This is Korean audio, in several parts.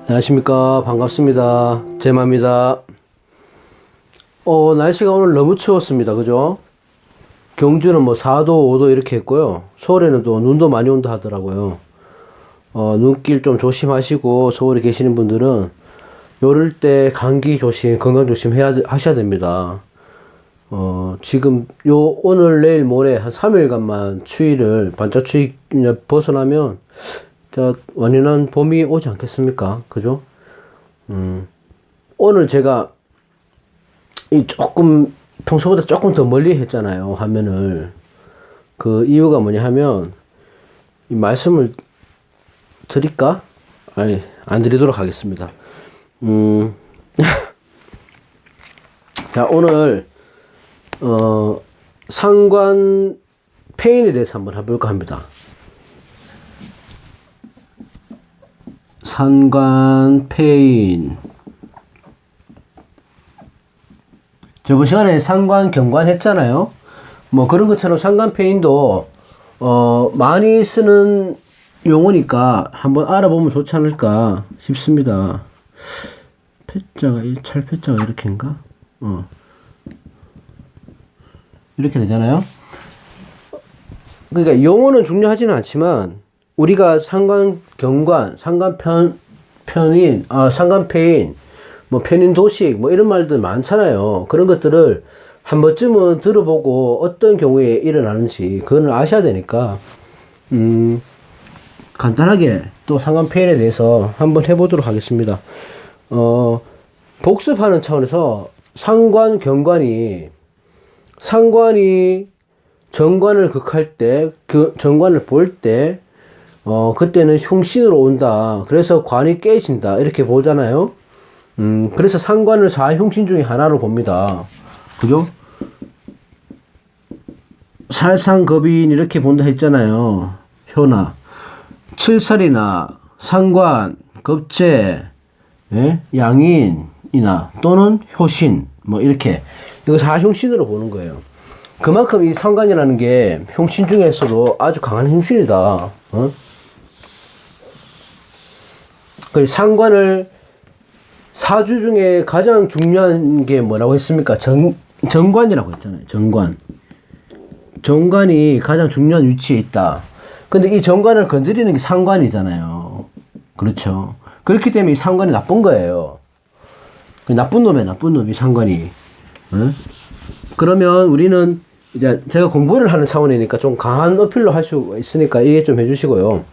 안녕하십니까. 반갑습니다. 제마입니다. 날씨가 오늘 너무 추웠습니다. 그죠? 경주는 뭐 4도, 5도 이렇게 했고요. 서울에는 또 눈도 많이 온다 하더라고요. 눈길 좀 조심하시고, 서울에 계시는 분들은 요럴 때 감기 조심, 건강 조심 하셔야 됩니다. 지금 오늘, 내일, 모레 한 3일간만 추위를, 반짝 추위 벗어나면, 완연한 봄이 오지 않겠습니까? 그죠? 오늘 제가 조금, 평소보다 조금 더 멀리 했잖아요, 화면을. 그 이유가 뭐냐 하면, 이 말씀을 드릴까? 아니, 안 드리도록 하겠습니다. 자, 오늘, 상관 페인에 대해서 한번 해볼까 합니다. 상관 페인. 저번 시간에 상관 경관 했잖아요. 뭐 그런 것처럼 상관 페인도 많이 쓰는 용어니까 한번 알아보면 좋지 않을까 싶습니다. 찰패자가 이렇게인가? 이렇게 되잖아요. 그러니까 용어는 중요하지는 않지만 우리가 상관 경관, 상관 편인, 상관 페인, 뭐 편인 도식, 뭐 이런 말들 많잖아요. 그런 것들을 한 번쯤은 들어보고 어떤 경우에 일어나는지 그걸 아셔야 되니까 간단하게 또 상관 페인에 대해서 한번 해보도록 하겠습니다. 복습하는 차원에서 상관 경관이 정관을 극할 때, 그 정관을 볼 때 그때는 흉신으로 온다. 그래서 관이 깨진다. 이렇게 보잖아요. 그래서 상관을 4흉신 중에 하나로 봅니다. 그죠? 살상겁인 이렇게 본다 했잖아요. 효나. 칠살이나 상관, 겁재, 예? 양인이나 또는 효신. 뭐 이렇게. 이거 4흉신으로 보는 거예요. 그만큼 이 상관이라는 게 흉신 중에서도 아주 강한 흉신이다. 그 상관을 사주 중에 가장 중요한 게 뭐라고 했습니까? 정관이라고 했잖아요. 정관이 가장 중요한 위치에 있다. 근데 이 정관을 건드리는 게 상관이잖아요. 그렇죠. 그렇기 때문에 이 상관이 나쁜 거예요. 나쁜 놈이 상관이. 그러면 우리는 이제 제가 공부를 하는 차원이니까 좀 강한 어필로 할 수 있으니까 이해 좀 해주시고요.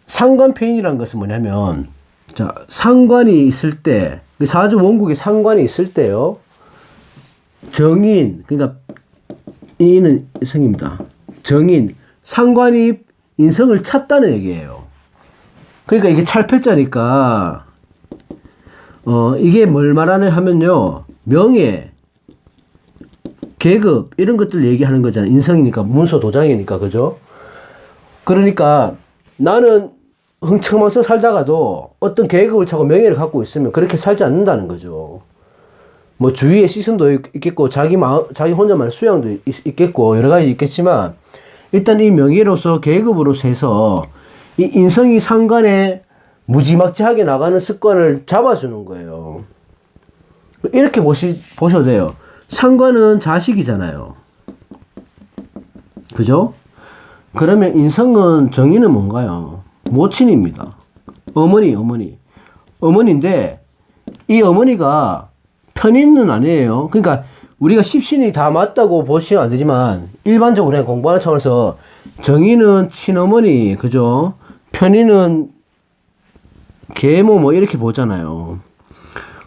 상관 페인이라는 것은 뭐냐면, 자, 상관이 있을 때, 사주 원국에 상관이 있을 때요, 정인, 그러니까, 이는 성입니다. 정인, 상관이 인성을 찾다는 얘기예요. 그러니까 이게 찰패자니까, 이게 뭘 말하냐 하면요, 명예, 계급, 이런 것들 얘기하는 거잖아요. 인성이니까, 문서 도장이니까, 그죠? 그러니까, 나는 흥청망청 살다가도 어떤 계급을 차고 명예를 갖고 있으면 그렇게 살지 않는다는 거죠. 뭐 주위에 시선도 있겠고 자기 혼자만의 수양도 있겠고 여러 가지 있겠지만 일단 이 명예로서 계급으로서 해서 이 인성이 상관에 무지막지하게 나가는 습관을 잡아주는 거예요. 이렇게 보셔도 돼요. 상관은 자식이잖아요. 그죠? 그러면 인성은 정의는 뭔가요? 모친입니다. 어머니인데, 이 어머니가 편인은 아니에요. 그러니까, 우리가 십신이 다 맞다고 보시면 안 되지만, 일반적으로 그냥 공부하는 차원에서, 정의는 친어머니, 그죠? 편인은 계모, 뭐, 이렇게 보잖아요.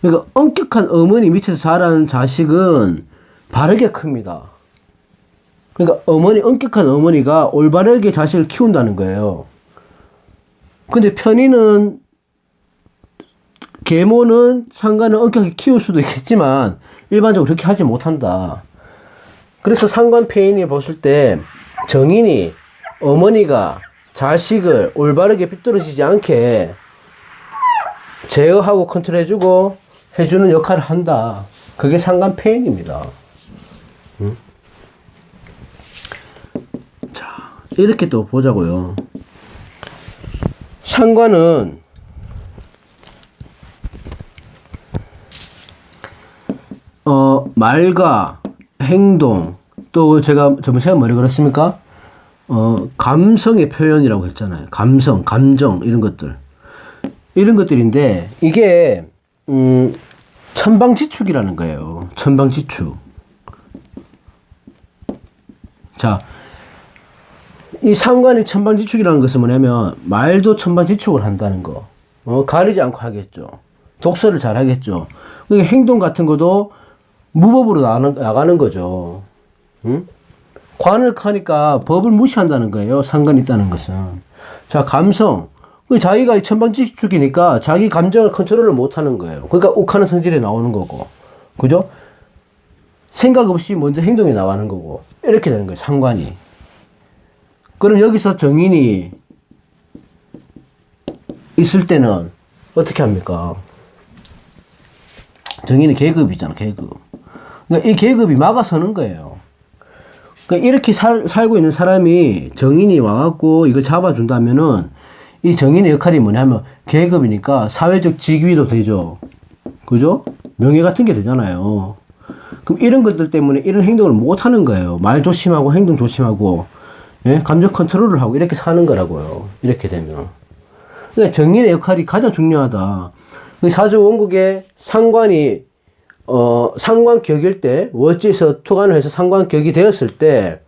그러니까, 엄격한 어머니 밑에서 자란 자식은 바르게 큽니다. 그러니까, 엄격한 어머니가 올바르게 자식을 키운다는 거예요. 근데 편의는 계모는 상관을 엄격하게 키울 수도 있겠지만 일반적으로 그렇게 하지 못한다. 그래서 상관 페인이 보실 때 정인이 어머니가 자식을 올바르게 삐뚤어지지 않게 제어하고 컨트롤해주고 해주는 역할을 한다. 그게 상관 페인입니다. 자, 이렇게 또 보자고요. 상관은 말과 행동, 또 제가 저번 시간에 뭐라 그랬습니까? 감성의 표현이라고 했잖아요. 감성, 감정, 이런 것들. 이런 것들인데, 이게, 천방지축이라는 거예요. 천방지축. 자, 이 상관이 천방지축이라는 것은 뭐냐면, 말도 천방지축을 한다는 거. 가리지 않고 하겠죠. 독서를 잘 하겠죠. 그러니까 행동 같은 것도 무법으로 나가는 거죠. 응? 관을 하니까 법을 무시한다는 거예요. 상관이 있다는 것은. 자, 감성. 자기가 천방지축이니까 자기 감정을 컨트롤을 못 하는 거예요. 그러니까 욱하는 성질이 나오는 거고. 그죠? 생각 없이 먼저 행동이 나가는 거고. 이렇게 되는 거예요. 상관이. 그럼 여기서 정인이 있을 때는 어떻게 합니까? 정인이 계급이잖아, 계급. 그러니까 이 계급이 막아서는 거예요. 그러니까 이렇게 살고 있는 사람이 정인이 와갖고 이걸 잡아준다면은 이 정인의 역할이 뭐냐면 계급이니까 사회적 직위도 되죠. 그죠? 명예 같은 게 되잖아요. 그럼 이런 것들 때문에 이런 행동을 못 하는 거예요. 말 조심하고 행동 조심하고, 예? 감정 컨트롤을 하고 이렇게 사는 거라고요. 이렇게 되면. 그러니까 정인의 역할이 가장 중요하다. 사주 원국의 상관이 상관격일 때 월지에서 토관을 해서 상관격이 되었을 때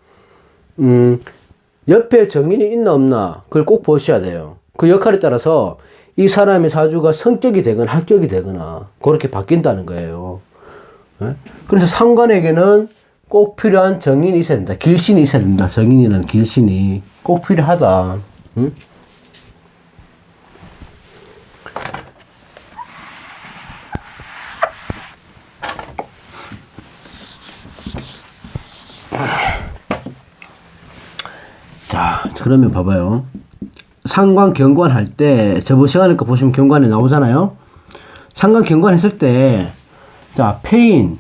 옆에 정인이 있나 없나 그걸 꼭 보셔야 돼요. 그 역할에 따라서 이 사람의 사주가 성격이 되거나 합격이 되거나 그렇게 바뀐다는 거예요. 네? 그래서 상관에게는 꼭 필요한 정인이 있어야 된다. 길신이 있어야 된다. 정인이라는 길신이 꼭 필요하다. 응? 자, 그러면 봐봐요. 상관 경관 할 때, 저번 시간에 거 보시면 경관에 나오잖아요. 상관 경관 했을 때, 자, 폐인,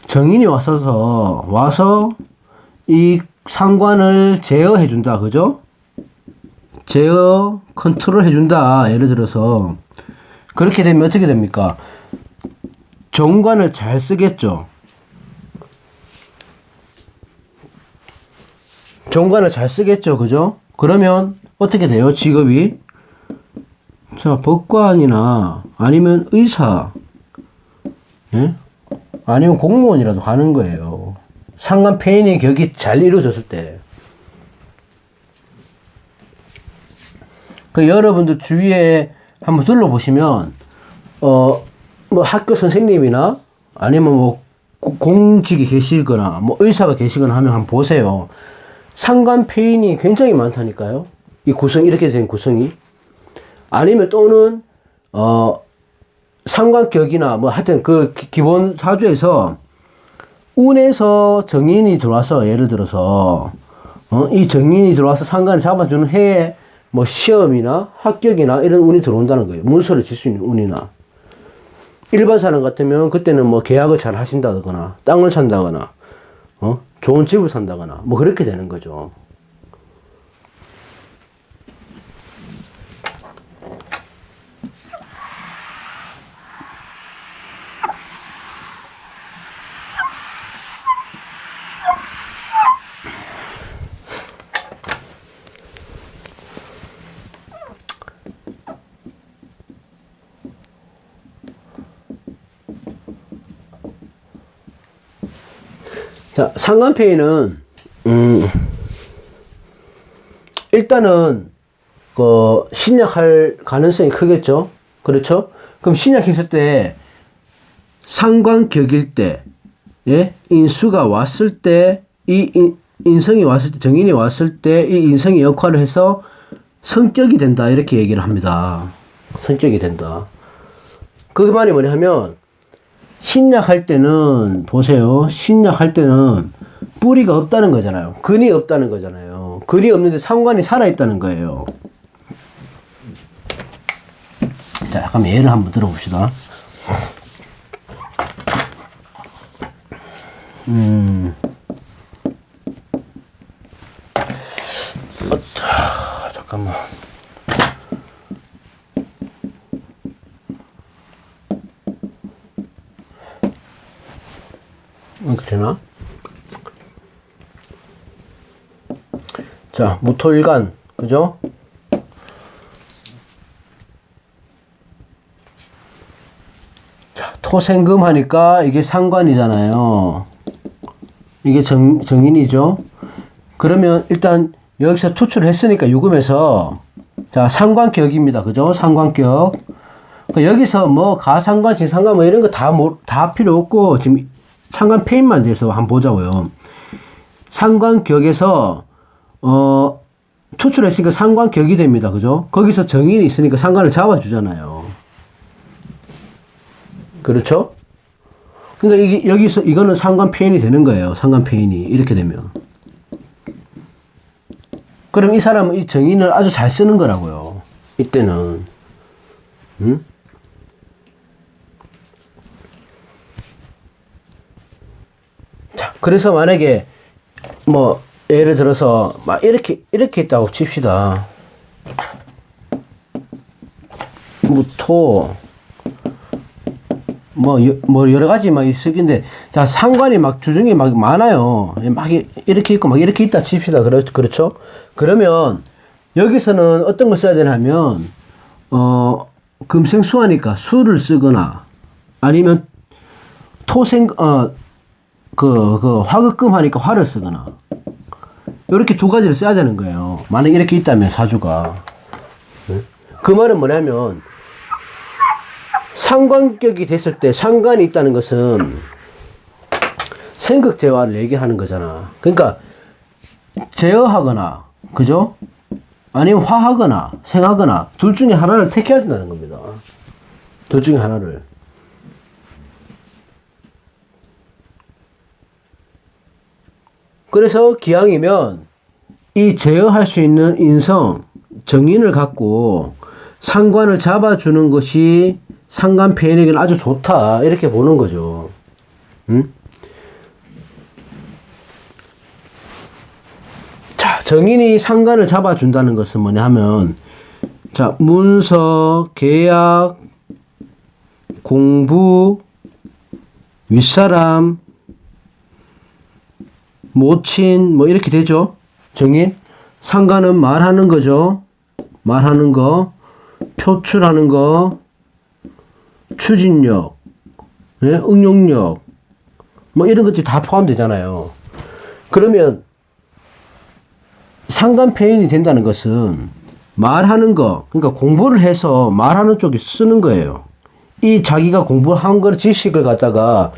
정인이 와서 이 상관을 제어해준다. 그죠? 제어, 컨트롤 해준다. 예를 들어서. 그렇게 되면 어떻게 됩니까? 정관을 잘 쓰겠죠. 정관을 잘 쓰겠죠. 그죠? 그러면 어떻게 돼요? 직업이? 자, 법관이나 아니면 의사, 예? 아니면 공무원이라도 가는 거예요. 상관 폐인의 격이 잘 이루어졌을 때. 그 여러분들 주위에 한번 둘러보시면, 뭐 학교 선생님이나 아니면 뭐 공직에 계시거나 뭐 의사가 계시거나 하면 한번 보세요. 상관 폐인이 굉장히 많다니까요. 이 구성, 이렇게 된 구성이. 아니면 또는, 상관격이나 뭐 하여튼 그 기본 사주에서 운에서 정인이 들어와서 예를 들어서, 이 정인이 들어와서 상관을 잡아주는 해에 뭐 시험이나 합격이나 이런 운이 들어온다는 거예요. 문서를 질 수 있는 운이나. 일반 사람 같으면 그때는 뭐 계약을 잘 하신다거나, 땅을 산다거나, 좋은 집을 산다거나, 뭐 그렇게 되는 거죠. 자, 상관폐인은, 일단은, 신약할 가능성이 크겠죠? 그렇죠? 그럼 신약했을 때, 상관격일 때, 예? 인수가 왔을 때, 인성이 왔을 때, 정인이 왔을 때, 이 인성이 역할을 해서 성격이 된다. 이렇게 얘기를 합니다. 성격이 된다. 그 말이 뭐냐 하면, 신약할 때는 보세요. 신약할 때는 뿌리가 없다는 거잖아요. 근이 없다는 거잖아요. 근이 없는데 상관이 살아있다는 거예요. 자, 잠깐 예를 한번 들어봅시다. 잠깐만. 되나? 자, 무토일간, 그죠? 자, 토생금 하니까 이게 상관이잖아요. 이게 정인이죠. 그러면 일단 여기서 투출을 했으니까 유금에서 자, 상관격입니다. 그죠? 상관격. 그러니까 여기서 뭐 가상관, 지상관 뭐 이런 거 다 필요 없고 지금 상관 패인만 돼서 한번 보자고요. 상관격에서 투출했으니까 상관격이 됩니다. 그죠? 거기서 정인이 있으니까 상관을 잡아주잖아요. 그렇죠? 그러니까 이게 여기서 이거는 상관 패인이 되는 거예요. 상관 패인이 이렇게 되면. 그럼 이 사람은 이 정인을 아주 잘 쓰는 거라고요. 이때는. 응? 자, 그래서 만약에 뭐 예를 들어서 막 이렇게 있다고 칩시다. 무토 뭐 여러 가지 막 있을텐데 자, 상관이 막 주중에 막 많아요. 막 이렇게 있고 막 이렇게 있다 칩시다. 그렇죠? 그러면 여기서는 어떤 걸 써야 되나 하면 금생수하니까 수를 쓰거나 아니면 화극금 하니까 화를 쓰거나 이렇게 두 가지를 써야 되는 거예요. 만약 이렇게 있다면 사주가. 그 말은 뭐냐면 상관격이 됐을 때 상관이 있다는 것은 생극제화를 얘기하는 거잖아. 그러니까 제어하거나 그죠? 아니면 화하거나 생하거나 둘 중에 하나를 택해야 된다는 겁니다. 둘 중에 하나를. 그래서 기왕이면 이 제어할 수 있는 인성, 정인을 갖고 상관을 잡아주는 것이 상관패인에게는 아주 좋다. 이렇게 보는 거죠. 응? 자, 정인이 상관을 잡아준다는 것은 뭐냐 하면, 자, 문서, 계약, 공부, 윗사람, 모친, 뭐 이렇게 되죠. 정인. 상관은 말하는 거죠. 말하는 거, 표출하는 거, 추진력, 예? 응용력, 뭐 이런 것들이 다 포함되잖아요. 그러면 상관패인이 된다는 것은 말하는 거, 그러니까 공부를 해서 말하는 쪽에 쓰는 거예요. 이 자기가 공부한 걸 지식을 갖다가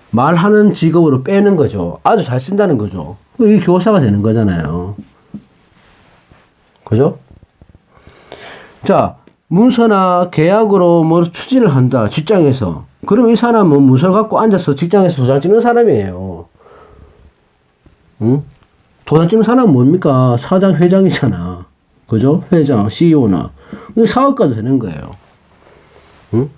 말하는 직업으로 빼는 거죠. 아주 잘 쓴다는 거죠. 이 교사가 되는 거잖아요. 그죠? 자, 문서나 계약으로 뭐 추진을 한다. 직장에서. 그럼 이 사람은 문서를 갖고 앉아서 직장에서 도장 찍는 사람이에요. 응? 도장 찍는 사람은 뭡니까? 사장, 회장이잖아. 그죠? 회장, CEO나. 사업가도 되는 거예요. 응?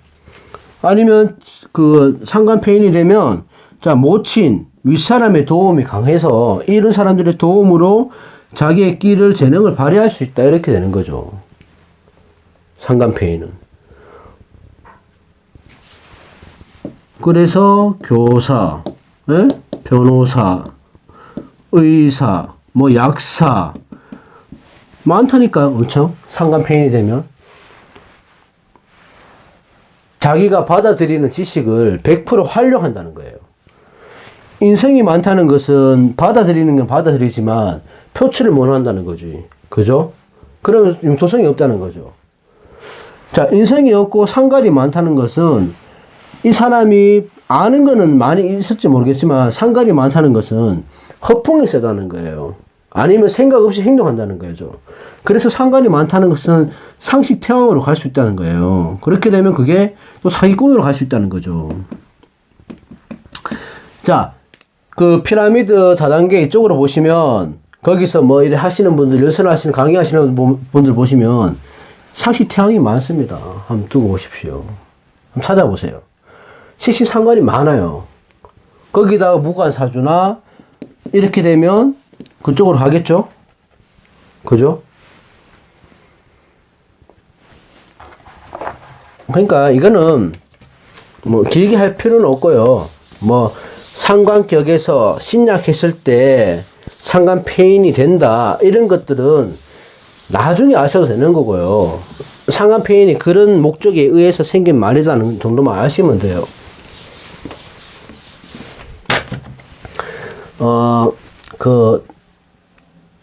아니면 그 상관패인이 되면 자, 모친, 윗사람의 도움이 강해서 이런 사람들의 도움으로 자기의 끼를 재능을 발휘할 수 있다. 이렇게 되는 거죠. 상관패인은. 그래서 교사, 예? 변호사, 의사, 뭐 약사 많다니까 엄청 상관패인이 되면 자기가 받아들이는 지식을 100% 활용한다는 거예요. 인성이 많다는 것은 받아들이는 건 받아들이지만 표출을 못 한다는 거지. 그죠? 그러면 융통성이 없다는 거죠. 자, 인성이 없고 상관이 많다는 것은 이 사람이 아는 거는 많이 있을지 모르겠지만 상관이 많다는 것은 허풍이 세다는 거예요. 아니면 생각 없이 행동한다는 거죠. 그래서 상관이 많다는 것은 상식 태왕으로 갈 수 있다는 거예요. 그렇게 되면 그게 또 사기꾼으로 갈 수 있다는 거죠. 자, 그 피라미드 다단계 이쪽으로 보시면 거기서 뭐 이래 하시는 분들, 연설하시는 강의하시는 분들 보시면 상식 태왕이 많습니다. 한번 두고 보십시오. 한번 찾아보세요. 시시상관이 많아요. 거기다가 무관사주나 이렇게 되면 그쪽으로 가겠죠? 그죠? 그러니까 이거는 뭐 길게 할 필요는 없고요. 뭐 상관격에서 신약했을 때 상관폐인이 된다. 이런 것들은 나중에 아셔도 되는 거고요. 상관폐인이 그런 목적에 의해서 생긴 말이라는 정도만 아시면 돼요.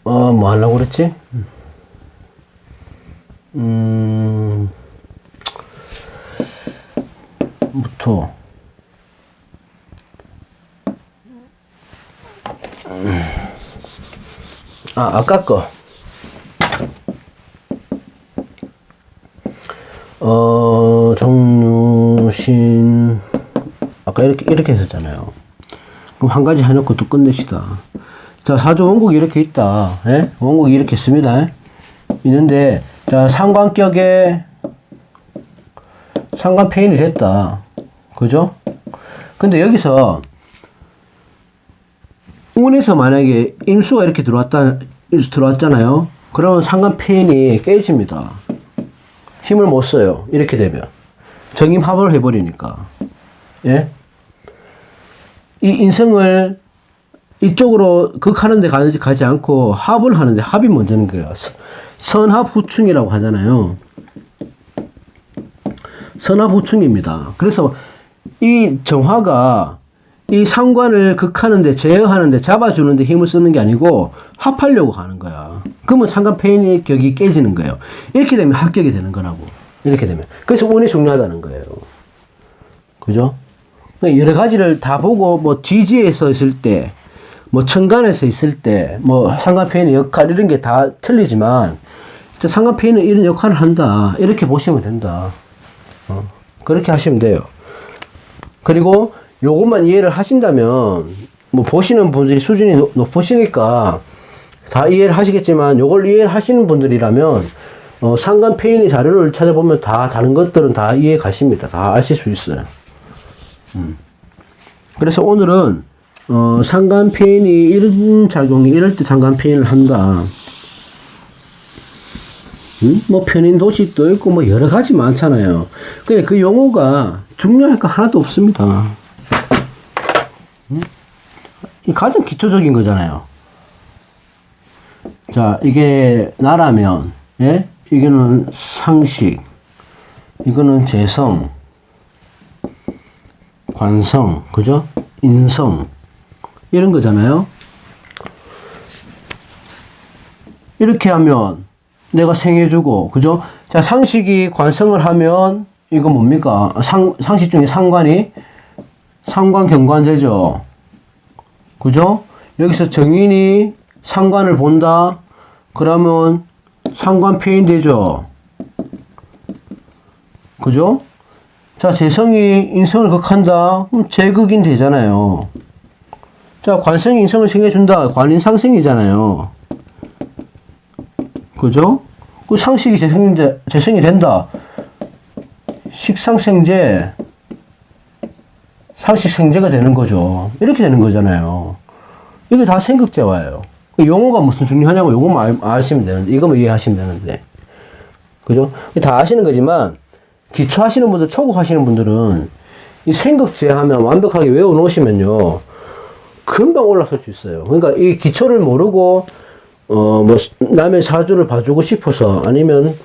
뭐 하려고 그랬지? 부터. 아까 거. 정유신. 아까 이렇게 했었잖아요. 그럼 한 가지 해놓고 또 끝냅시다. 자, 사조 원국이 이렇게 있다. 예? 원국이 이렇게 있습니다. 있는데, 자, 상관격에 상관폐인이 됐다. 그죠? 근데 여기서 운에서 만약에 임수가 이렇게 들어왔잖아요. 그러면 상관폐인이 깨집니다. 힘을 못 써요. 이렇게 되면. 정임합을 해버리니까. 예? 이 인성을 이쪽으로 극하는 데 가지 않고 합을 하는데 합이 먼저는 거예요. 선합후충이라고 하잖아요. 선합후충입니다. 그래서 이 정화가 이 상관을 극하는데 제어하는데 잡아주는데 힘을 쓰는 게 아니고 합하려고 하는 거야. 그러면 상관폐인의 격이 깨지는 거예요. 이렇게 되면 합격이 되는 거라고. 이렇게 되면. 그래서 운이 중요하다는 거예요. 그죠? 여러 가지를 다 보고 뭐 지지에서 있을 때 뭐 천간에서 있을 때 뭐 상관폐인의 역할 이런 게 다 틀리지만 상관폐인은 이런 역할을 한다. 이렇게 보시면 된다. 그렇게 하시면 돼요. 그리고 요것만 이해를 하신다면 뭐 보시는 분들이 수준이 높으시니까 다 이해를 하시겠지만 요걸 이해를 하시는 분들이라면 상관폐인의 자료를 찾아보면 다 다른 것들은 다 이해 가십니다. 다 아실 수 있어요. 그래서 오늘은 상관폐인이 이런 작용이 이럴 때 상관폐인을 한다. 뭐 편인 도식도 있고 뭐 여러 가지 많잖아요. 근데 그 용어가 중요할 거 하나도 없습니다. 이 가장 기초적인 거잖아요. 자, 이게 나라면, 예? 이거는 상식, 이거는 재성, 관성, 그죠? 인성, 이런 거잖아요. 이렇게 하면 내가 생해주고, 그죠? 자, 상식이 관성을 하면, 이거 뭡니까? 상식 중에 상관이, 상관경관제죠. 그죠? 여기서 정인이 상관을 본다? 그러면 상관폐인 되죠. 그죠? 자, 재성이 인성을 극한다? 그럼 재극인 되잖아요. 자, 관성이 인성을 생해준다? 관인상생이잖아요. 그죠? 그 상식이 재성이 된다. 식상생재, 상식생재가 되는 거죠. 이렇게 되는 거잖아요. 이게 다 생극재화예요. 용어가 무슨 중요하냐고 요것만 아시면 되는데, 이거만 이해하시면 되는데. 그죠? 다 아시는 거지만, 기초 하시는 분들, 초급 하시는 분들은, 이 생극재 하면 완벽하게 외워 놓으시면요, 금방 올라설 수 있어요. 그러니까 이 기초를 모르고, 뭐, 남의 사주를 봐주고 싶어서, 아니면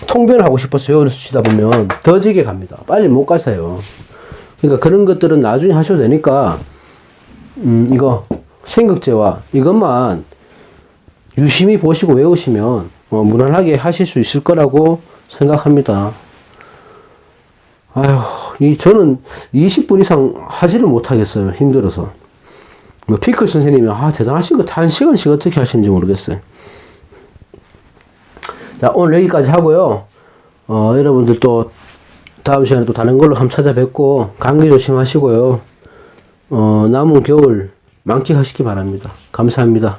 통변하고 싶어서 외우시다 보면 더 지게 갑니다. 빨리 못 가세요. 그러니까 그런 것들은 나중에 하셔도 되니까, 이거, 생극재화, 이것만 유심히 보시고 외우시면, 무난하게 하실 수 있을 거라고 생각합니다. 아휴, 저는 20분 이상 하지를 못하겠어요. 힘들어서. 뭐 피클 선생님이 대단하신 것, 1시간씩 어떻게 하시는지 모르겠어요. 자, 오늘 여기까지 하고요. 여러분들 또 다음 시간에 또 다른 걸로 한번 찾아뵙고 감기 조심하시고요. 남은 겨울 만끽하시기 바랍니다. 감사합니다.